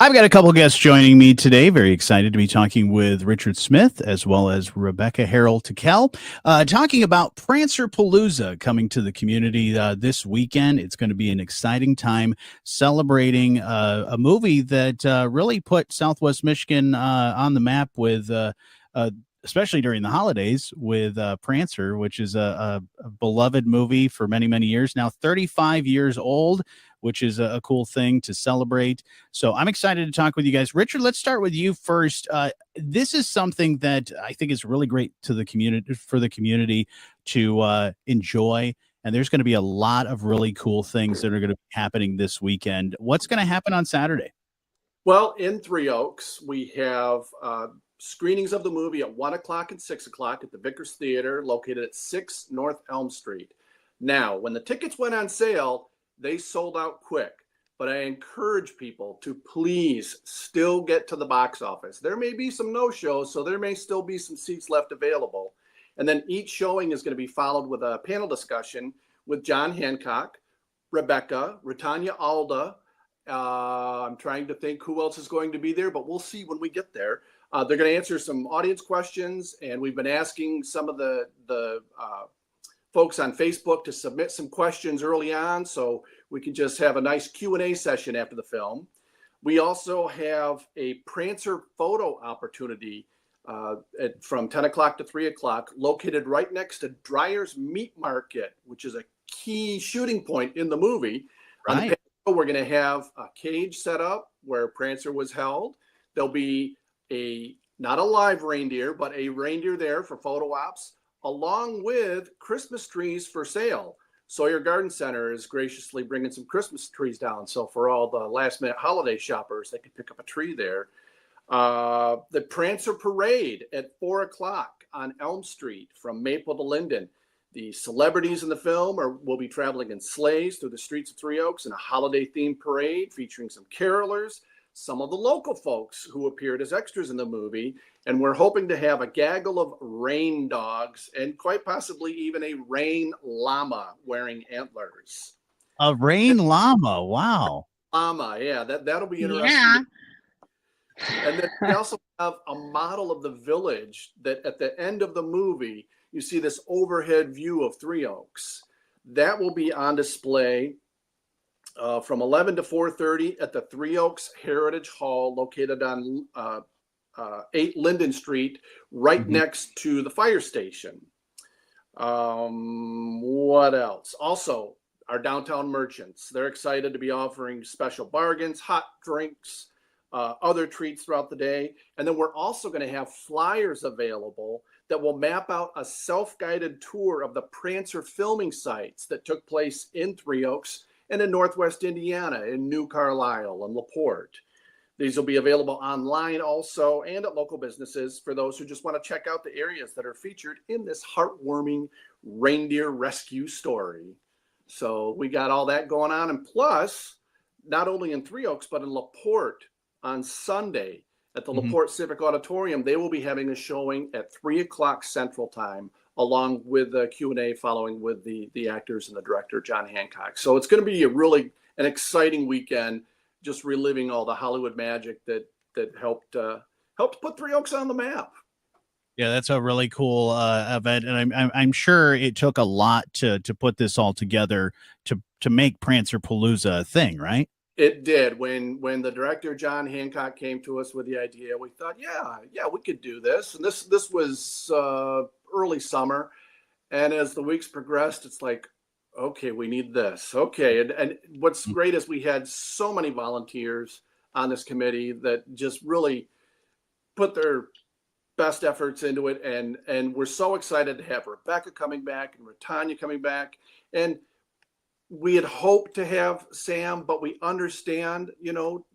I've got a couple guests joining me today. Very excited to be talking with Richard Smith as well as Rebecca Harrell Tickell, talking about Prancerpalooza coming to the community this weekend. It's going to be an exciting time celebrating a movie that really put Southwest Michigan on the map with especially during the holidays with Prancer, which is a beloved movie for many, many years now, 35 years old, which is a cool thing to celebrate. So I'm excited to talk with you guys. Richard, let's start with you first. This is something that I think is really great to the community, for the community to enjoy. And there's going to be a lot of really cool things that are going to be happening this weekend. What's going to happen on Saturday? Well, in Three Oaks, we have screenings of the movie at 1 o'clock and 6 o'clock at the Vickers Theater, located at 6 North Elm Street. Now, when the tickets went on sale, they sold out quick, but I encourage people to please still get to the box office. There may be some no-shows, so there may still be some seats left available. And then each showing is going to be followed with a panel discussion with John Hancock, Rebecca, Retanya Alda. I'm trying to think who else is going to be there, but we'll see when we get there. They're going to answer some audience questions, and we've been asking some of the folks on Facebook to submit some questions early on, so we can just have a nice Q&A session after the film. We also have a Prancer photo opportunity from 10 o'clock to 3 o'clock, located right next to Dreyer's Meat Market, which is a key shooting point in the movie. Right. On the panel, we're going to have a cage set up where Prancer was held. There'll be not a live reindeer, but a reindeer there for photo ops, along with Christmas trees for sale. Sawyer Garden Center is graciously bringing some Christmas trees down. So for all the last minute holiday shoppers, they can pick up a tree there. The Prancer Parade at 4 o'clock on Elm Street from Maple to Linden. The celebrities in the film will be traveling in sleighs through the streets of Three Oaks in a holiday themed parade featuring some carolers, some of the local folks who appeared as extras in the movie, and we're hoping to have a gaggle of rain dogs and quite possibly even a rain llama wearing antlers. A rain llama, wow. Llama, yeah, that'll be interesting. Yeah. And then we also have a model of the village that at the end of the movie, you see this overhead view of Three Oaks. That will be on display from 11 to 4:30 at the Three Oaks Heritage Hall, located on 8 Linden Street, right next to the fire station. What else? Also, our downtown merchants, they're excited to be offering special bargains, hot drinks, other treats throughout the day. And then we're also going to have flyers available that will map out a self-guided tour of the Prancer filming sites that took place in Three Oaks and in Northwest Indiana, in New Carlisle and LaPorte. These will be available online also and at local businesses for those who just want to check out the areas that are featured in this heartwarming reindeer rescue story. So we got all that going on. And plus, not only in Three Oaks, but in LaPorte on Sunday at the LaPorte Civic Auditorium, they will be having a showing at 3 o'clock Central Time, along with the Q&A following with the actors and the director, John Hancock. So it's going to be an exciting weekend, just reliving all the Hollywood magic that helped put Three Oaks on the map. Yeah, that's a really cool event, and I'm sure it took a lot to put this all together to make Prancerpalooza a thing, right? It did. When the director, John Hancock, came to us with the idea, we thought, yeah, we could do this. And this was early summer. And as the weeks progressed, it's like, okay, we need this. Okay. And what's great is we had so many volunteers on this committee that just really put their best efforts into it. And we're so excited to have Rebecca coming back and Retanya coming back. And we had hoped to have Sam, but we understand,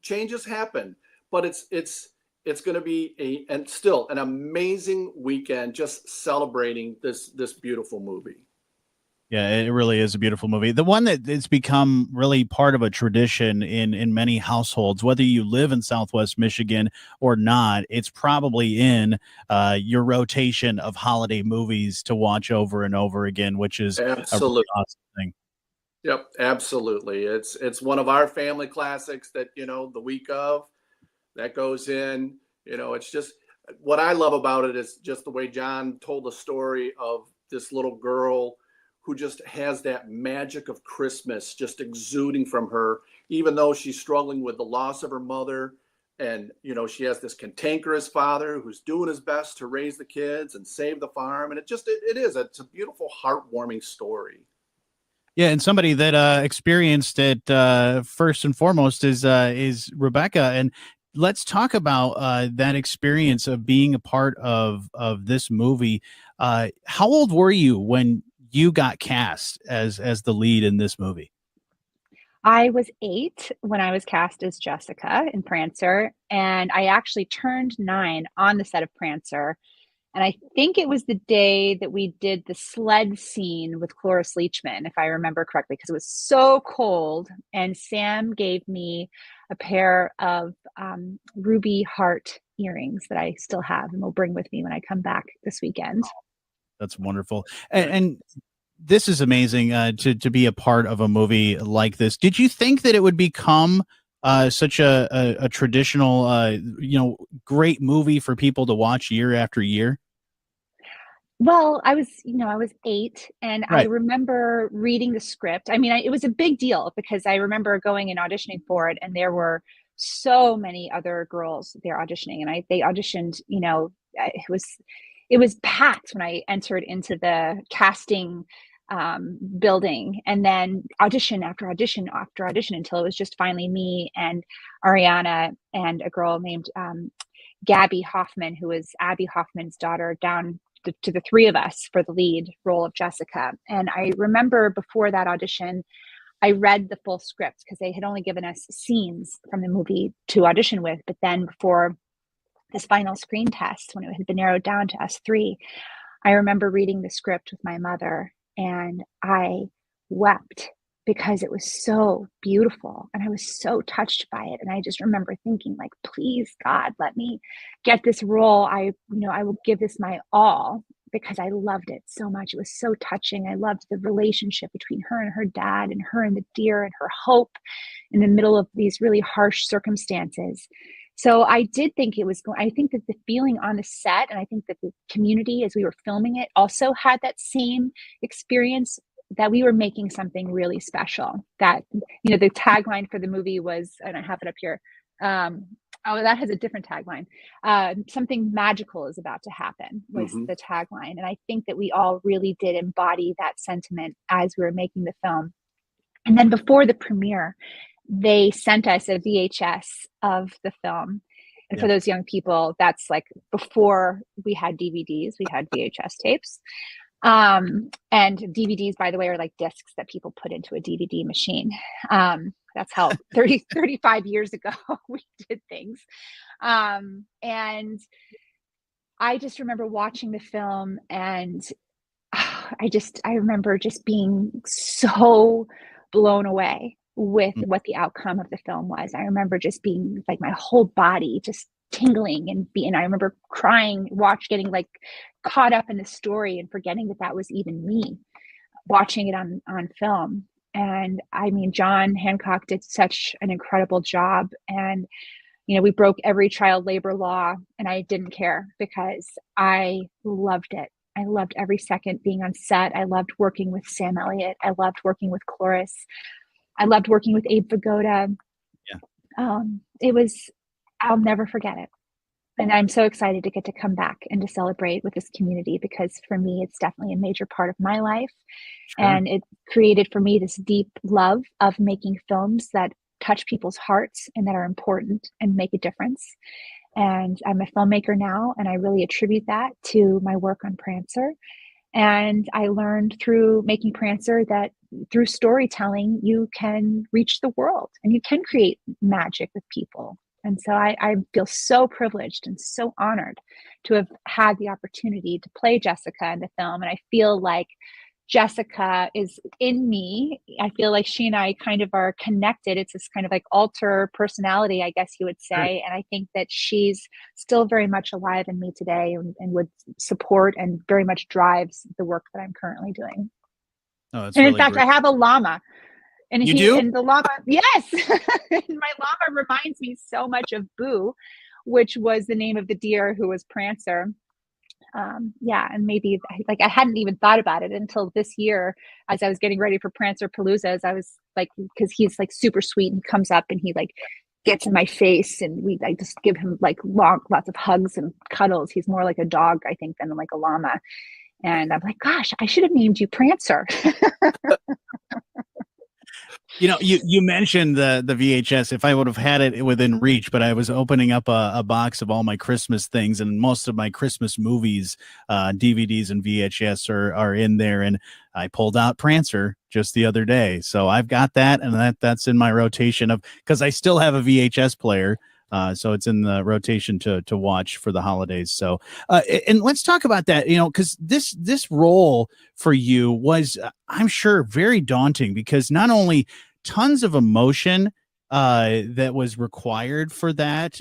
changes happen. But it's going to be still an amazing weekend, just celebrating this beautiful movie. Yeah, it really is a beautiful movie. The one that it's become really part of a tradition in many households, whether you live in Southwest Michigan or not, it's probably in your rotation of holiday movies to watch over and over again, which is absolutely a really awesome thing. Yep, absolutely. It's one of our family classics that, the week of, that goes in. It's just what I love about it is just the way John told the story of this little girl who just has that magic of Christmas just exuding from her, even though she's struggling with the loss of her mother. And, she has this cantankerous father who's doing his best to raise the kids and save the farm. And it's a beautiful, heartwarming story. Yeah, and somebody that experienced it first and foremost is Rebecca. And let's talk about that experience of being a part of this movie. How old were you when you got cast as the lead in this movie? I was 8 when I was cast as Jessica in Prancer, and I actually turned 9 on the set of Prancer. And I think it was the day that we did the sled scene with Cloris Leachman, if I remember correctly, because it was so cold. And Sam gave me a pair of ruby heart earrings that I still have and will bring with me when I come back this weekend. That's wonderful. And this is amazing to be a part of a movie like this. Did you think that it would become such a traditional, great movie for people to watch year after year? Well, I was 8, and I Right. remember reading the script. I mean, it was a big deal because I remember going and auditioning for it, and there were so many other girls there auditioning, and they auditioned. It was packed when I entered into the casting building, and then audition after audition after audition until it was just finally me and Ariana and a girl named Gabby Hoffman, who was Abby Hoffman's daughter, down to the 3 of us for the lead role of Jessica. And I remember before that audition, I read the full script because they had only given us scenes from the movie to audition with. But then before this final screen test, when it had been narrowed down to us 3, I remember reading the script with my mother, and I wept because it was so beautiful and I was so touched by it. And I just remember thinking, like, please, God, let me get this role. I will give this my all because I loved it so much. It was so touching. I loved the relationship between her and her dad, and her and the deer, and her hope in the middle of these really harsh circumstances. So I did think I think that the feeling on the set, and I think that the community as we were filming it also had that same experience, that we were making something really special. That, the tagline for the movie was, I don't have it up here. That has a different tagline. Something magical is about to happen was the tagline. And I think that we all really did embody that sentiment as we were making the film. And then before the premiere, they sent us a VHS of the film. And for those young people, that's like before we had DVDs, we had VHS tapes. And DVDs, by the way, are like discs that people put into a DVD machine. That's how 35 years ago we did things. And I just remember watching the film, and I remember just being so blown away with what the outcome of the film was. I remember just being like, my whole body just tingling, and I remember crying, getting like caught up in the story and forgetting that was even me watching it on film. And I mean, John Hancock did such an incredible job, and we broke every child labor law, and I didn't care because I loved it. I loved every second being on set. I loved working with Sam Elliott. I loved working with Cloris. I loved working with Abe Vigoda. Yeah. I'll never forget it. And I'm so excited to get to come back and to celebrate with this community, because for me, it's definitely a major part of my life. Sure. And it created for me this deep love of making films that touch people's hearts and that are important and make a difference. And I'm a filmmaker now, and I really attribute that to my work on Prancer. And I learned through making Prancer that through storytelling, you can reach the world and you can create magic with people. And so I feel so privileged and so honored to have had the opportunity to play Jessica in the film. And I feel like Jessica is in me. I feel like she and I kind of are connected. It's this kind of like alter personality, I guess you would say. Right. And I think that she's still very much alive in me today, and would support and very much drives the work that I'm currently doing. Oh, that's and really in fact, great. I have a llama And You do? and the llama, yes. And my llama reminds me so much of Boo, which was the name of the deer who was Prancer. Yeah, and maybe like I hadn't even thought about it until this year as I was getting ready for Prancerpalooza. As I was like, because he's like super sweet and comes up and he like gets in my face and I just give him like lots of hugs and cuddles. He's more like a dog, I think, than like a llama. And I'm like, gosh, I should have named you Prancer. You mentioned the VHS. If I would have had it within reach, but I was opening up a box of all my Christmas things, and most of my Christmas movies, DVDs and VHS are in there. And I pulled out Prancer just the other day, so I've got that, and that's in my rotation of because I still have a VHS player. So it's in the rotation to watch for the holidays. So, and let's talk about that, because this role for you was, I'm sure, very daunting because not only tons of emotion that was required for that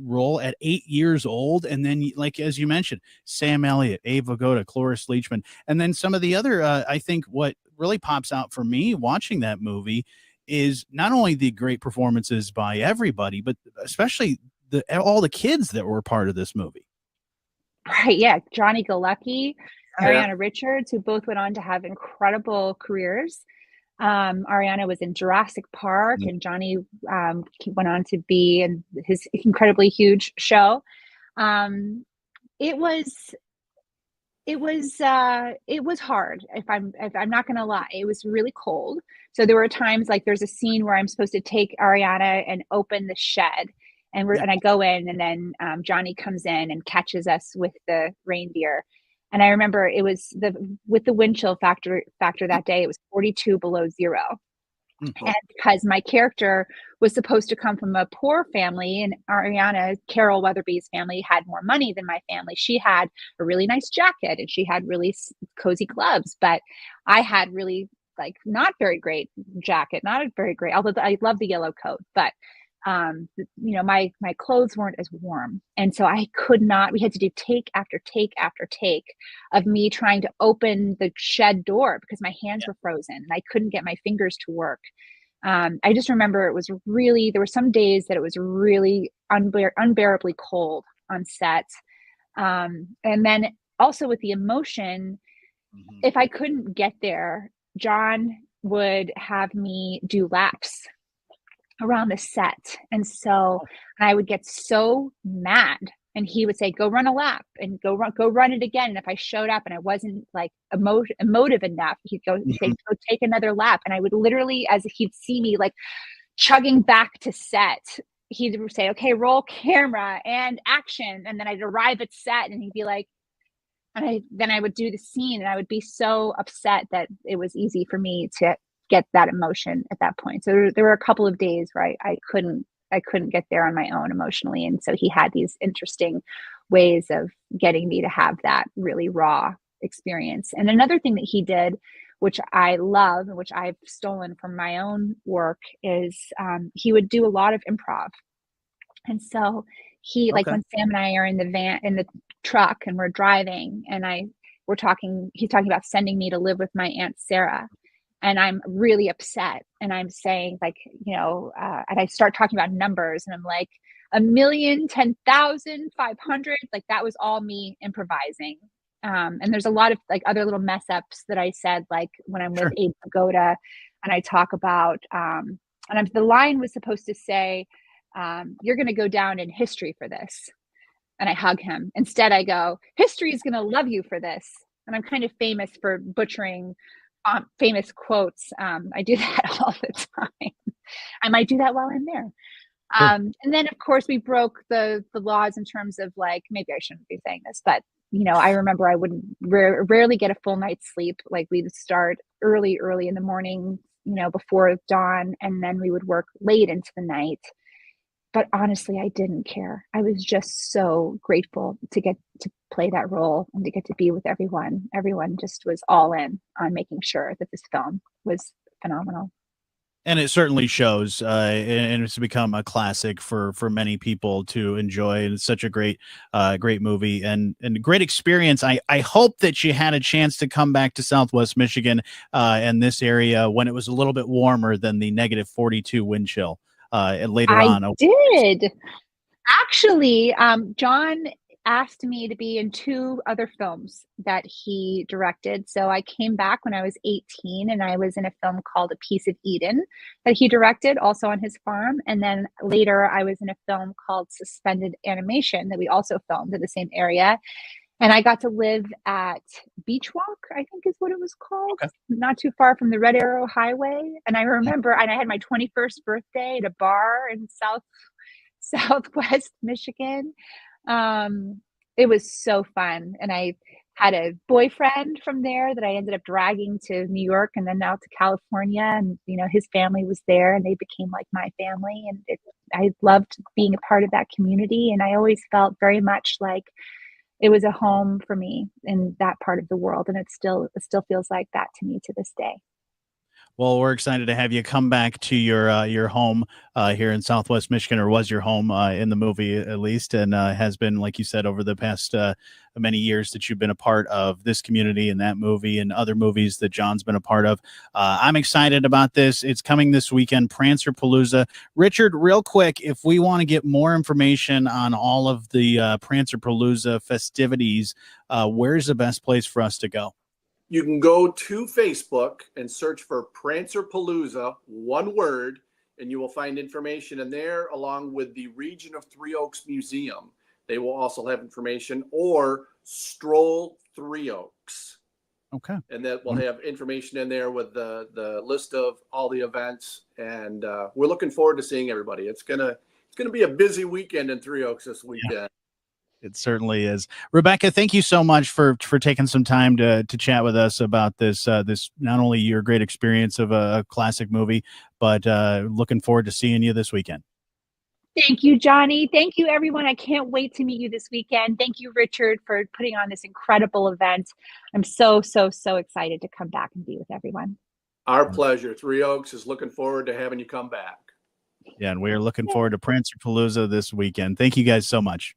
role at 8 years old, and then, like as you mentioned, Sam Elliott, Abe Vigoda, Cloris Leachman, and then some of the other. I think what really pops out for me watching that movie is not only the great performances by everybody, but especially all the kids that were part of this movie. Right. Yeah. Johnny Galecki, Ariana Richards, who both went on to have incredible careers. Ariana was in Jurassic Park, and Johnny went on to be in his incredibly huge show. It was hard. If I'm not gonna lie, it was really cold. So there were times like there's a scene where I'm supposed to take Ariana and open the shed, and I go in, and then Johnny comes in and catches us with the reindeer. And I remember it was with the wind chill factor that day, it was 42 below zero. And because my character was supposed to come from a poor family, and Ariana, Carol Weatherby's family, had more money than my family. She had a really nice jacket and she had really cozy gloves, but I had really like not very great jacket, not a very great, although I love the yellow coat, but my clothes weren't as warm. And so I could not, we had to do take after take after take of me trying to open the shed door because my hands were frozen and I couldn't get my fingers to work. I just remember it was really, there were some days that it was really unbearably cold on set. And then also with the emotion, if I couldn't get there, John would have me do laps around the set. And so I would get so mad, and he would say, go run a lap and go run it again. And if I showed up and I wasn't like emotive enough, he'd say, go take another lap. And I would literally, as he'd see me like chugging back to set, he'd say, okay, roll camera and action. And then I'd arrive at set and he'd be like, then I would do the scene, and I would be so upset that it was easy for me to get that emotion at that point. So there were a couple of days where I couldn't get there on my own emotionally. And so he had these interesting ways of getting me to have that really raw experience. And another thing that he did, which I love and which I've stolen from my own work, is he would do a lot of improv. And so like when Sam and I are in the truck and we're driving, and he's talking about sending me to live with my Aunt Sarah. And I'm really upset. And I'm saying like, and I start talking about numbers, and I'm like 1,010,500. Like that was all me improvising. And there's a lot of like other little mess ups that I said, like when I'm with Abe Vigoda and I talk about, the line was supposed to say, you're going to go down in history for this. And I hug him. Instead, I go, history is going to love you for this. And I'm kind of famous for butchering famous quotes. I do that all the time. I might do that while I'm there. And then of course we broke the laws in terms of like, maybe I shouldn't be saying this, but I remember I would rarely get a full night's sleep. Like we'd start early in the morning, before dawn, and then we would work late into the night. But honestly, I didn't care. I was just so grateful to get to play that role and to get to be with everyone. Everyone just was all in on making sure that this film was phenomenal. And it certainly shows, and it's become a classic for many people to enjoy. And it's such a great movie and great experience. I hope that you had a chance to come back to Southwest Michigan and this area when it was a little bit warmer than the -42 wind chill and later I on. did. Actually, John asked me to be in two other films that he directed. So I came back when I was 18 and I was in a film called A Piece of Eden that he directed, also on his farm. And then later I was in a film called Suspended Animation that we also filmed in the same area. And I got to live at Beach Walk, I think is what it was called, Okay. not too far from the Red Arrow Highway. And I remember, and I had my 21st birthday at a bar in Southwest Michigan. It was so fun. And I had a boyfriend from there that I ended up dragging to New York and then out to California. And, his family was there and they became like my family. And I loved being a part of that community. And I always felt very much like it was a home for me in that part of the world. And it still feels like that to me to this day. Well, we're excited to have you come back to your home here in Southwest Michigan, or was your home in the movie at least, and has been, like you said, over the past many years that you've been a part of this community and that movie and other movies that John's been a part of. I'm excited about this. It's coming this weekend, Prancerpalooza. Richard, real quick, if we want to get more information on all of the Prancerpalooza festivities, where's the best place for us to go? You can go to Facebook and search for Prancerpalooza, one word, and you will find information in there along with the Region of Three Oaks Museum. They will also have information, or Stroll Three Oaks. Okay. And that will have information in there with the list of all the events. And we're looking forward to seeing everybody. It's gonna be a busy weekend in Three Oaks this weekend. Yeah. It certainly is. Rebecca, thank you so much for taking some time to chat with us about this, not only your great experience of a classic movie, but looking forward to seeing you this weekend. Thank you, Johnny. Thank you, everyone. I can't wait to meet you this weekend. Thank you, Richard, for putting on this incredible event. I'm so excited to come back and be with everyone. Our pleasure. Three Oaks is looking forward to having you come back. Yeah, and we are looking forward to Prancerpalooza this weekend. Thank you guys so much.